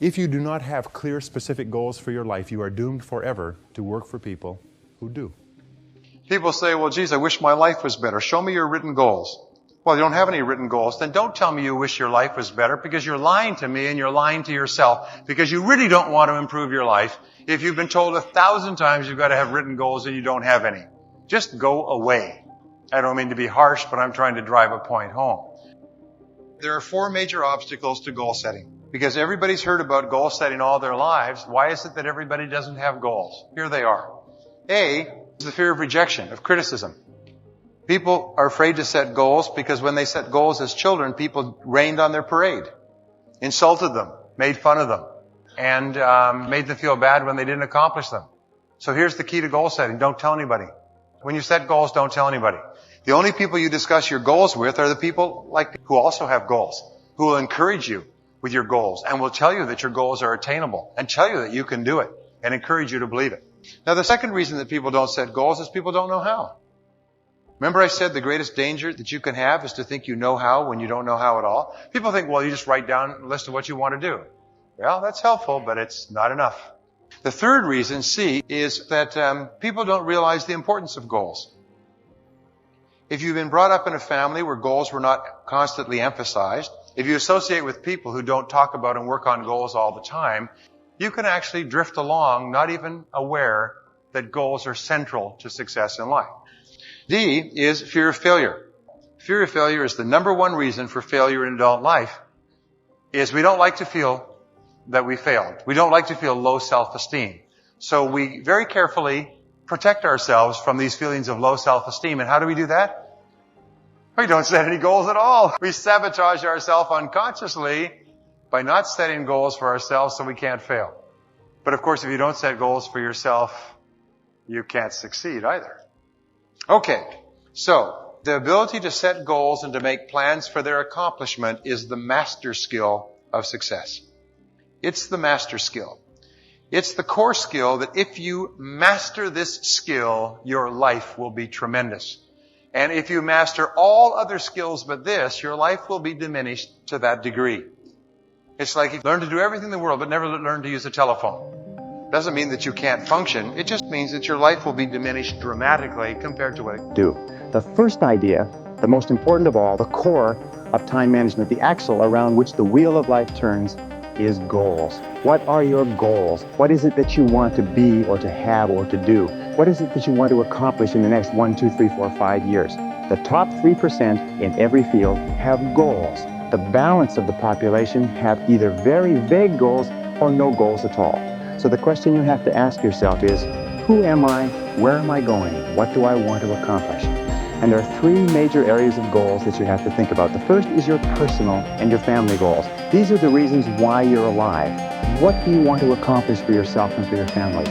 If you do not have clear, specific goals for your life, you are doomed forever to work for people who do. People say, well, geez, I wish my life was better. Show me your written goals. Well, you don't have any written goals. Then don't tell me you wish your life was better, because you're lying to me and you're lying to yourself, because you really don't want to improve your life if you've been told 1,000 times you've got to have written goals and you don't have any. Just go away. I don't mean to be harsh, but I'm trying to drive a point home. There are 4 major obstacles to goal setting. Because everybody's heard about goal setting all their lives, why is it that everybody doesn't have goals? Here they are. A is the fear of rejection, of criticism. People are afraid to set goals because when they set goals as children, people rained on their parade, insulted them, made fun of them, and made them feel bad when they didn't accomplish them. So here's the key to goal setting. Don't tell anybody. When you set goals, don't tell anybody. The only people you discuss your goals with are the people who also have goals, who will encourage you with your goals and will tell you that your goals are attainable and tell you that you can do it and encourage you to believe it. Now, the second reason that people don't set goals is people don't know how. Remember I said the greatest danger that you can have is to think you know how when you don't know how at all? People think, well, you just write down a list of what you want to do. Well, that's helpful, but it's not enough. The third reason, C, is that people don't realize the importance of goals. If you've been brought up in a family where goals were not constantly emphasized, if you associate with people who don't talk about and work on goals all the time, you can actually drift along, not even aware that goals are central to success in life. D is fear of failure. Fear of failure is the number one reason for failure in adult life, is we don't like to feel that we failed. We don't like to feel low self-esteem. So we very carefully protect ourselves from these feelings of low self-esteem. And how do we do that? We don't set any goals at all. We sabotage ourselves unconsciously by not setting goals for ourselves so we can't fail. But of course, if you don't set goals for yourself, you can't succeed either. Okay, so the ability to set goals and to make plans for their accomplishment is the master skill of success. It's the master skill. It's the core skill that if you master this skill, your life will be tremendous. And if you master all other skills but this, your life will be diminished to that degree. It's like you learn to do everything in the world but never learn to use a telephone. Doesn't mean that you can't function. It just means that your life will be diminished dramatically compared to what it do. The first idea, the most important of all, the core of time management, the axle around which the wheel of life turns, is goals. What are your goals? What is it that you want to be or to have or to do? What is it that you want to accomplish in the next 1, 2, 3, 4, 5 years? The top 3% in every field have goals. The balance of the population have either very vague goals or no goals at all. So the question you have to ask yourself is, who am I? Where am I going? What do I want to accomplish? And there are 3 major areas of goals that you have to think about. The first is your personal and your family goals. These are the reasons why you're alive. What do you want to accomplish for yourself and for your family?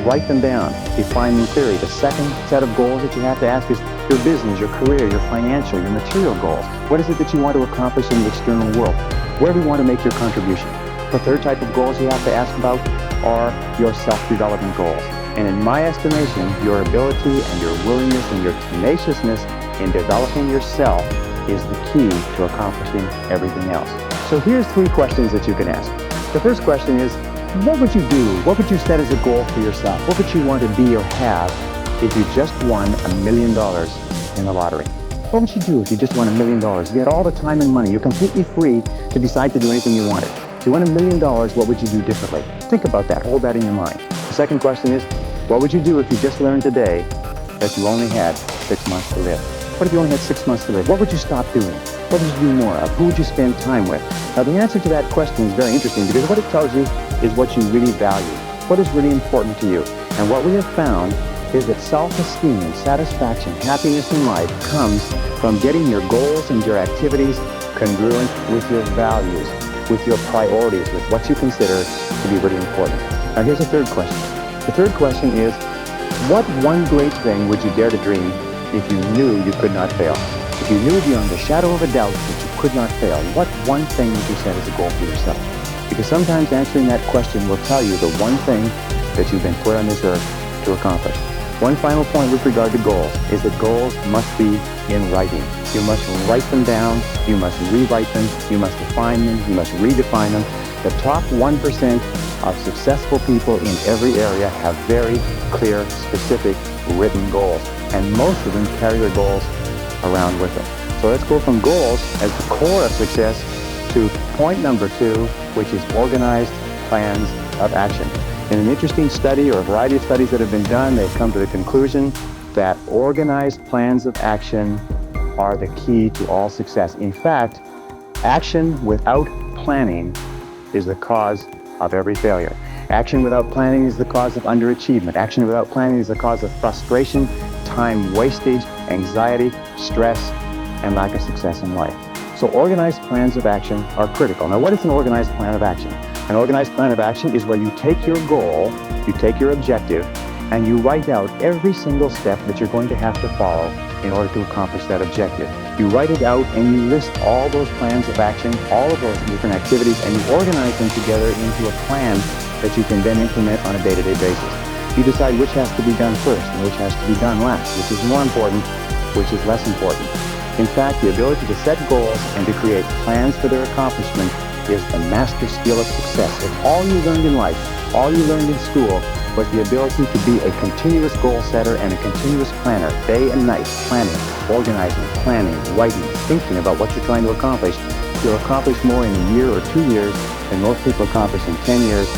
Write them down. Define them clearly. The second set of goals that you have to ask is your business, your career, your financial, your material goals. What is it that you want to accomplish in the external world? Where do you want to make your contribution? The third type of goals you have to ask about are your self-development goals. And in my estimation, your ability and your willingness and your tenaciousness in developing yourself is the key to accomplishing everything else. So here's 3 questions that you can ask. The first question is, what would you do? What would you set as a goal for yourself? What would you want to be or have if you just won $1 million in the lottery? What would you do if you just won $1 million? You had all the time and money. You're completely free to decide to do anything you wanted. If you won $1 million, what would you do differently? Think about that. Hold that in your mind. The second question is, what would you do if you just learned today that you only had 6 months to live? What if you only had 6 months to live? What would you stop doing? What would you do more of? Who would you spend time with? Now, the answer to that question is very interesting because what it tells you is what you really value. What is really important to you? And what we have found is that self-esteem and satisfaction, happiness in life comes from getting your goals and your activities congruent with your values, with your priorities, with what you consider to be really important. Now, here's a third question. The third question is, what one great thing would you dare to dream if you knew you could not fail? If you knew beyond a shadow of a doubt that you could not fail, what one thing would you set as a goal for yourself? Because sometimes answering that question will tell you the one thing that you've been put on this earth to accomplish. One final point with regard to goals is that goals must be in writing. You must write them down, you must rewrite them, you must define them, you must redefine them. The top 1% of successful people in every area have very clear, specific, written goals. And most of them carry their goals around with them. So let's go from goals as the core of success to point number 2, which is organized plans of action. In an interesting study, or a variety of studies that have been done, they've come to the conclusion that organized plans of action are the key to all success. In fact, action without planning is the cause of every failure. Action without planning is the cause of underachievement. Action without planning is the cause of frustration, time wastage, anxiety, stress, and lack of success in life. So organized plans of action are critical. Now, what is an organized plan of action? An organized plan of action is where you take your goal, you take your objective, and you write out every single step that you're going to have to follow in order to accomplish that objective. You write it out and you list all those plans of action, all of those different activities, and you organize them together into a plan that you can then implement on a day-to-day basis. You decide which has to be done first and which has to be done last, which is more important, which is less important. In fact, the ability to set goals and to create plans for their accomplishment is the master skill of success. If all you learned in life, all you learned in school, was the ability to be a continuous goal setter and a continuous planner, day and night, planning, organizing, planning, writing, thinking about what you're trying to accomplish, you'll accomplish more in a year or 2 years than most people accomplish in 10 years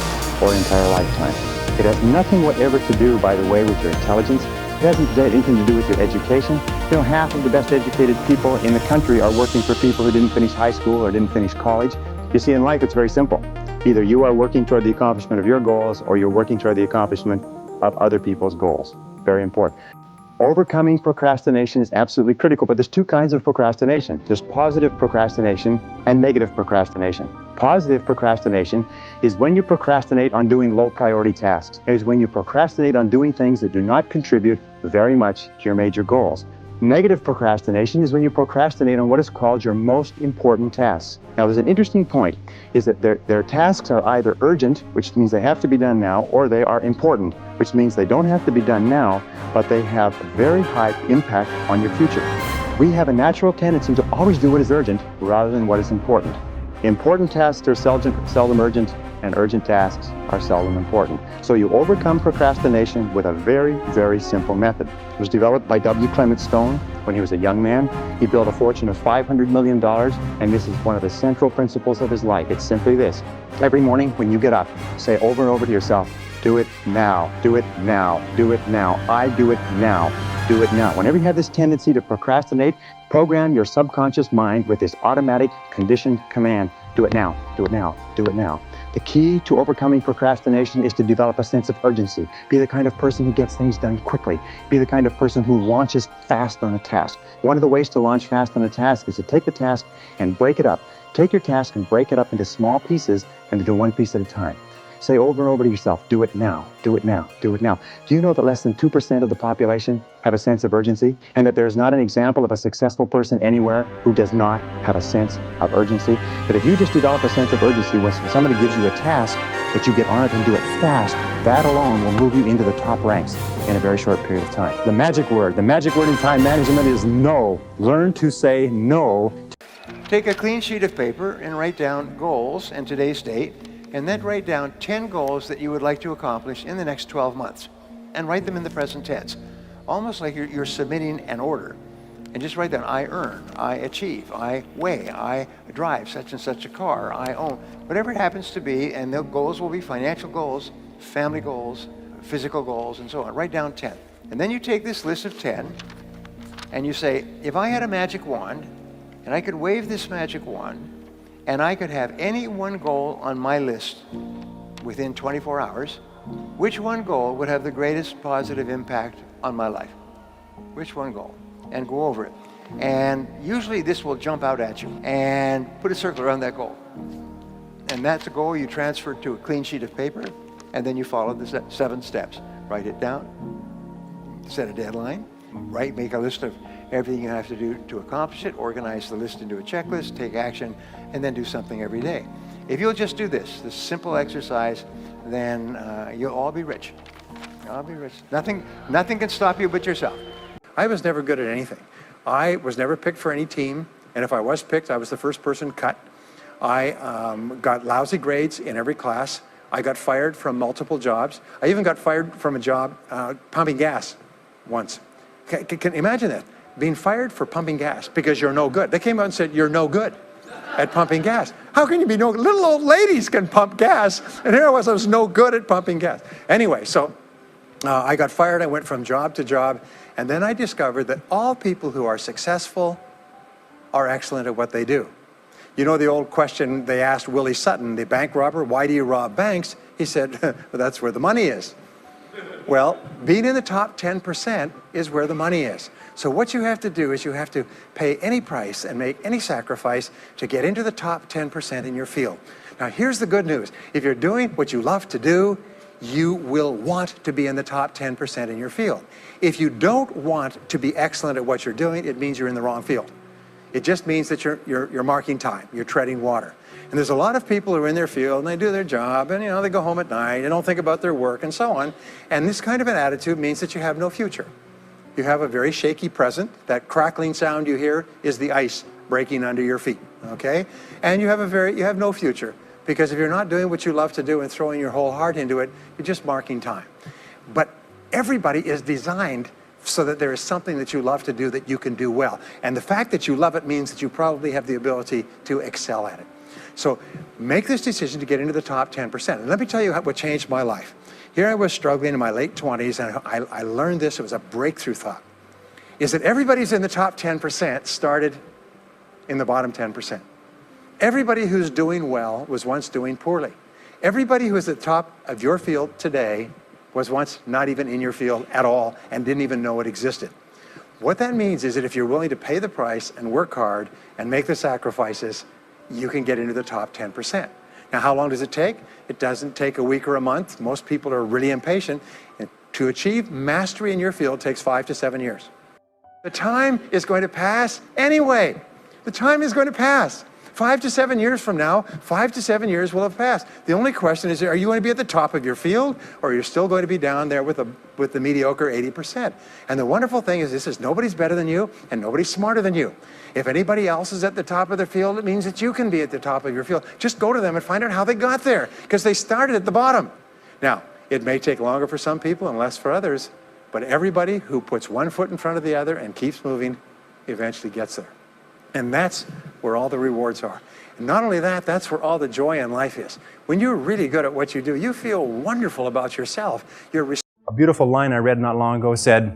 or an entire lifetime. It has nothing whatever to do, by the way, with your intelligence. It hasn't anything to do with your education. You know, half of the best educated people in the country are working for people who didn't finish high school or didn't finish college. You see, in life, it's very simple. Either you are working toward the accomplishment of your goals or you're working toward the accomplishment of other people's goals. Very important. Overcoming procrastination is absolutely critical, but there's 2 kinds of procrastination. There's positive procrastination and negative procrastination. Positive procrastination is when you procrastinate on doing low priority tasks. It is when you procrastinate on doing things that do not contribute very much to your major goals. Negative procrastination is when you procrastinate on what is called your most important tasks. Now, there's an interesting point, is that their tasks are either urgent, which means they have to be done now, or they are important, which means they don't have to be done now, but they have a very high impact on your future. We have a natural tendency to always do what is urgent rather than what is important. Important tasks are seldom urgent, and urgent tasks are seldom important. So you overcome procrastination with a very, very simple method. It was developed by W. Clement Stone when he was a young man. He built a fortune of $500 million, and this is one of the central principles of his life. It's simply this. Every morning when you get up, say over and over to yourself, do it now, do it now, do it now, I do it now, do it now. Whenever you have this tendency to procrastinate, program your subconscious mind with this automatic conditioned command, do it now, do it now, do it now. The key to overcoming procrastination is to develop a sense of urgency. Be the kind of person who gets things done quickly. Be the kind of person who launches fast on a task. One of the ways to launch fast on a task is to take the task and break it up. Take your task and break it up into small pieces and do one piece at a time. Say over and over to yourself, do it now, do it now, do it now. Do you know that less than 2% of the population have a sense of urgency, and that there is not an example of a successful person anywhere who does not have a sense of urgency? That if you just develop a sense of urgency when somebody gives you a task, that you get on it and do it fast, that alone will move you into the top ranks in a very short period of time. The magic word in time management is no. Learn to say no. Take a clean sheet of paper and write down goals and today's date, and then write down 10 goals that you would like to accomplish in the next 12 months. And write them in the present tense, almost like you're submitting an order. And just write down, I earn, I achieve, I weigh, I drive such and such a car, I own, whatever it happens to be. And the goals will be financial goals, family goals, physical goals, and so on. Write down 10. And then you take this list of 10 and you say, if I had a magic wand and I could wave this magic wand, and I could have any one goal on my list within 24 hours, which one goal would have the greatest positive impact on my life? Which one goal? And go over it. And usually this will jump out at you. And put a circle around that goal. And that's a goal you transfer to a clean sheet of paper, and then you follow the 7 steps. Write it down, set a deadline, make a list of everything you have to do to accomplish it, organize the list into a checklist, take action, and then do something every day. If you'll just do this simple exercise, then you'll all be rich. I'll be rich. Nothing can stop you but yourself. I was never good at anything. I was never picked for any team, and if I was picked, I was the first person cut. I got lousy grades in every class. I got fired from multiple jobs. I even got fired from a job pumping gas once. Can you imagine that? Being fired for pumping gas because you're no good. They came out and said, you're no good at pumping gas. How can you be no good? Little old ladies can pump gas. And here I was no good at pumping gas. Anyway, so I got fired. I went from job to job. And then I discovered that all people who are successful are excellent at what they do. You know the old question they asked Willie Sutton, the bank robber, why do you rob banks? He said, well, that's where the money is. Well, being in the top 10% is where the money is. So what you have to do is you have to pay any price and make any sacrifice to get into the top 10% in your field. Now, here's the good news. If you're doing what you love to do, you will want to be in the top 10% in your field. If you don't want to be excellent at what you're doing, it means you're in the wrong field. It just means that you're marking time, you're treading water. And there's a lot of people who are in their field and they do their job and they go home at night and don't think about their work and so on. And this kind of an attitude means that you have no future. You have a very shaky present. That crackling sound you hear is the ice breaking under your feet, okay? And you have no future, because if you're not doing what you love to do and throwing your whole heart into it, you're just marking time. But everybody is designed so that there is something that you love to do that you can do well. And the fact that you love it means that you probably have the ability to excel at it. So make this decision to get into the top 10%. And let me tell you what changed my life. Here I was struggling in my late 20s, and I learned this. It was a breakthrough thought. Is that everybody's in the top 10% started in the bottom 10%. Everybody who's doing well was once doing poorly. Everybody who is at the top of your field today was once not even in your field at all and didn't even know it existed. What that means is that if you're willing to pay the price and work hard and make the sacrifices, you can get into the top 10%. Now, how long does it take? It doesn't take a week or a month. Most people are really impatient. And to achieve mastery in your field takes 5 to 7 years. The time is going to pass anyway. The time is going to pass. 5 to 7 years from now, 5 to 7 years will have passed. The only question is, are you going to be at the top of your field, or are you still going to be down there with the mediocre 80%? And the wonderful thing is this is nobody's better than you, and nobody's smarter than you. If anybody else is at the top of their field, it means that you can be at the top of your field. Just go to them and find out how they got there, because they started at the bottom. Now, it may take longer for some people and less for others, but everybody who puts one foot in front of the other and keeps moving eventually gets there. And that's where all the rewards are. And not only that, that's where all the joy in life is. When you're really good at what you do, you feel wonderful about yourself. A beautiful line I read not long ago said,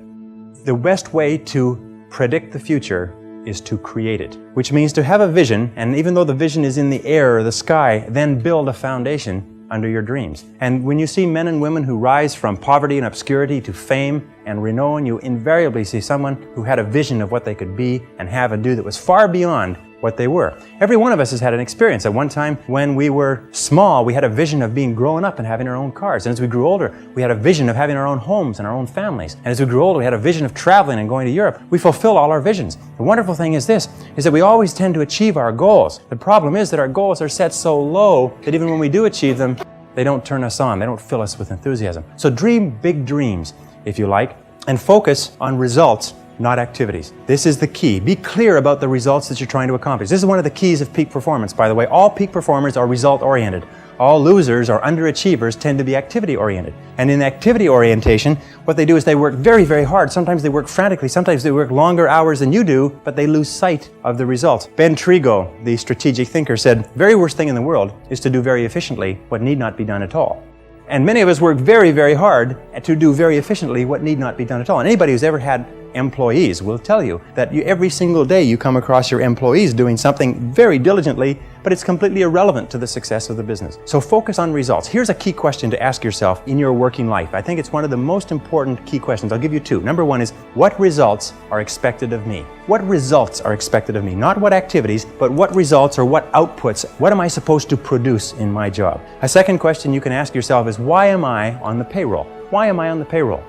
the best way to predict the future is to create it, which means to have a vision, and even though the vision is in the air or the sky, then build a foundation under your dreams. And when you see men and women who rise from poverty and obscurity to fame and renown, you invariably see someone who had a vision of what they could be and have and do that was far beyond what they were. Every one of us has had an experience. At one time when we were small, we had a vision of being grown up and having our own cars. And as we grew older, we had a vision of having our own homes and our own families. And as we grew older, we had a vision of traveling and going to Europe. We fulfilled all our visions. The wonderful thing is this, is that we always tend to achieve our goals. The problem is that our goals are set so low that even when we do achieve them, they don't turn us on. They don't fill us with enthusiasm. So dream big dreams, if you like, and focus on results, not activities. This is the key. Be clear about the results that you're trying to accomplish. This is one of the keys of peak performance, by the way. All peak performers are result-oriented. All losers or underachievers tend to be activity-oriented. And in activity orientation, what they do is they work very, very hard. Sometimes they work frantically. Sometimes they work longer hours than you do, but they lose sight of the results. Ben Trigo, the strategic thinker, said, the very worst thing in the world is to do very efficiently what need not be done at all. And many of us work very, very hard to do very efficiently what need not be done at all. And anybody who's ever had employees will tell you that every single day you come across your employees doing something very diligently, but it's completely irrelevant to the success of the business. So focus on results. Here's a key question to ask yourself in your working life. I think it's one of the most important key questions. I'll give you two. Number one is, what results are expected of me? What results are expected of me? Not what activities, but what results or what outputs, what am I supposed to produce in my job? A second question you can ask yourself is, why am I on the payroll? Why am I on the payroll?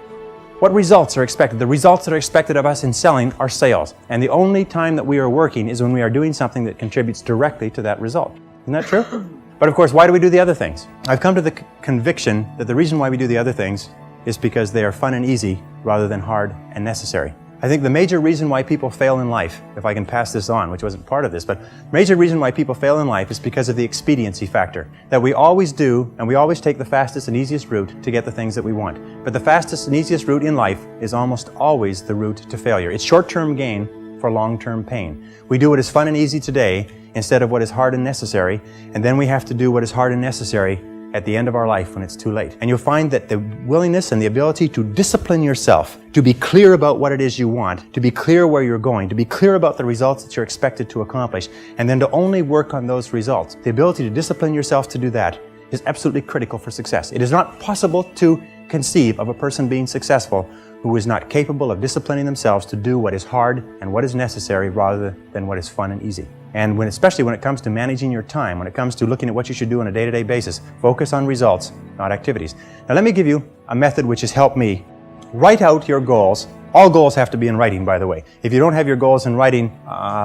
What results are expected? The results that are expected of us in selling are sales. And the only time that we are working is when we are doing something that contributes directly to that result. Isn't that true? But of course, why do we do the other things? I've come to the conviction that the reason why we do the other things is because they are fun and easy rather than hard and necessary. I think the major reason why people fail in life, if I can pass this on, which wasn't part of this, but major reason why people fail in life is because of the expediency factor. That we always do, and we always take the fastest and easiest route to get the things that we want. But the fastest and easiest route in life is almost always the route to failure. It's short-term gain for long-term pain. We do what is fun and easy today instead of what is hard and necessary, and then we have to do what is hard and necessary at the end of our life when it's too late. And you'll find that the willingness and the ability to discipline yourself, to be clear about what it is you want, to be clear where you're going, to be clear about the results that you're expected to accomplish, and then to only work on those results. The ability to discipline yourself to do that is absolutely critical for success. It is not possible to conceive of a person being successful who is not capable of disciplining themselves to do what is hard and what is necessary rather than what is fun and easy. And especially when it comes to managing your time, when it comes to looking at what you should do on a day-to-day basis, focus on results, not activities. Now let me give you a method which has helped me. Write out your goals. All goals have to be in writing, by the way. If you don't have your goals in writing,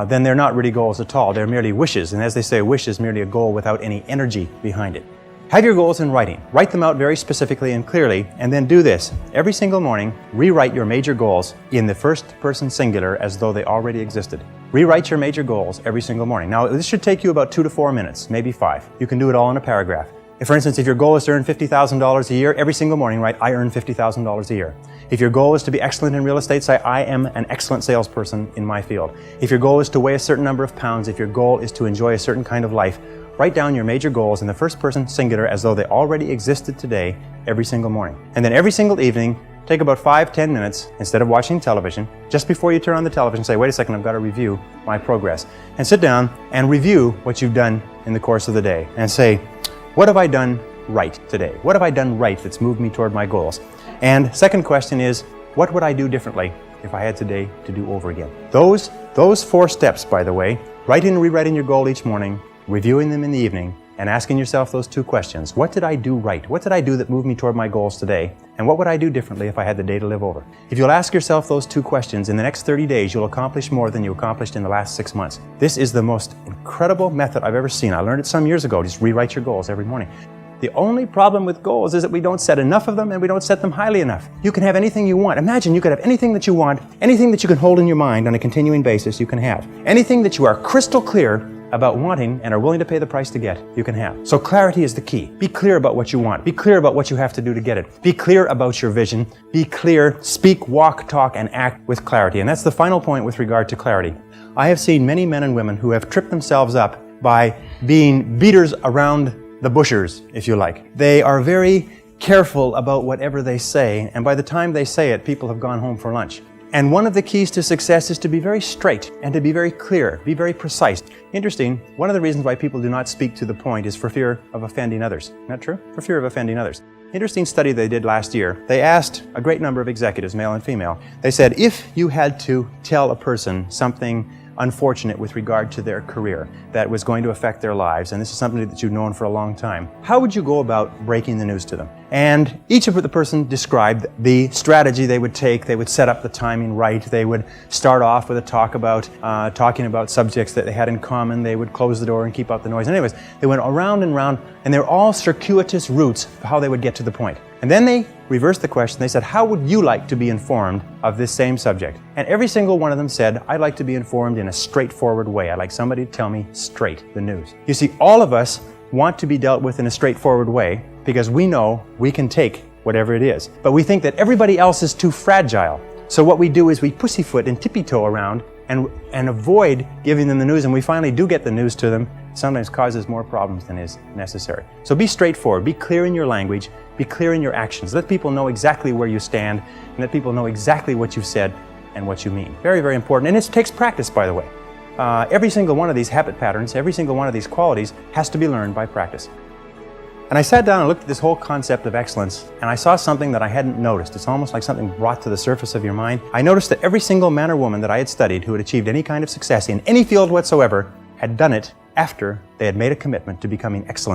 then they're not really goals at all. They're merely wishes. And as they say, a wish is merely a goal without any energy behind it. Have your goals in writing. Write them out very specifically and clearly, and then do this. Every single morning, rewrite your major goals in the first person singular as though they already existed. Rewrite your major goals every single morning. Now, this should take you about 2 to 4 minutes, maybe 5. You can do it all in a paragraph. For instance, if your goal is to earn $50,000 a year, every single morning write, I earn $50,000 a year. If your goal is to be excellent in real estate, say, I am an excellent salesperson in my field. If your goal is to weigh a certain number of pounds, if your goal is to enjoy a certain kind of life, write down your major goals in the first person singular as though they already existed today every single morning. And then every single evening, take about 5-10 minutes, instead of watching television, just before you turn on the television, say, wait a second, I've got to review my progress. And sit down and review what you've done in the course of the day. And say, what have I done right today? What have I done right that's moved me toward my goals? And second question is, what would I do differently if I had today to do over again? Those 4 steps, by the way, writing and rewriting your goal each morning, reviewing them in the evening, and asking yourself those 2 questions. What did I do right? What did I do that moved me toward my goals today? And what would I do differently if I had the day to live over? If you'll ask yourself those 2 questions, in the next 30 days, you'll accomplish more than you accomplished in the last 6 months. This is the most incredible method I've ever seen. I learned it some years ago. Just rewrite your goals every morning. The only problem with goals is that we don't set enough of them and we don't set them highly enough. You can have anything you want. Imagine you could have anything that you want, anything that you can hold in your mind on a continuing basis, you can have. Anything that you are crystal clear about wanting and are willing to pay the price to get, you can have. So clarity is the key. Be clear about what you want. Be clear about what you have to do to get it. Be clear about your vision. Be clear, speak, walk, talk, and act with clarity. And that's the final point with regard to clarity. I have seen many men and women who have tripped themselves up by being beaters around the bushers, if you like. They are very careful about whatever they say, and by the time they say it, people have gone home for lunch. And one of the keys to success is to be very straight and to be very clear, be very precise. Interesting, one of the reasons why people do not speak to the point is for fear of offending others. Isn't that true? For fear of offending others. Interesting study they did last year. They asked a great number of executives, male and female. They said, if you had to tell a person something unfortunate with regard to their career that was going to affect their lives, and this is something that you've known for a long time, how would you go about breaking the news to them? And each of the person described the strategy they would take. They would set up the timing right. They would start off with a talk about talking about subjects that they had in common. They would close the door and keep out the noise. Anyways, they went around and around, and they're all circuitous routes for how they would get to the point. And then they reversed the question. They said, how would you like to be informed of this same subject? And every single one of them said, I'd like to be informed in a straightforward way. I'd like somebody to tell me straight the news. You see, all of us want to be dealt with in a straightforward way because we know we can take whatever it is. But we think that everybody else is too fragile. So what we do is we pussyfoot and tippy-toe around and avoid giving them the news, and we finally do get the news to them. Sometimes causes more problems than is necessary. So be straightforward, be clear in your language, be clear in your actions. Let people know exactly where you stand, and let people know exactly what you've said and what you mean. Very, very important. And it takes practice, by the way. Every single one of these habit patterns, every single one of these qualities has to be learned by practice. And I sat down and looked at this whole concept of excellence, and I saw something that I hadn't noticed. It's almost like something brought to the surface of your mind. I noticed that every single man or woman that I had studied who had achieved any kind of success in any field whatsoever had done it after they had made a commitment to becoming excellent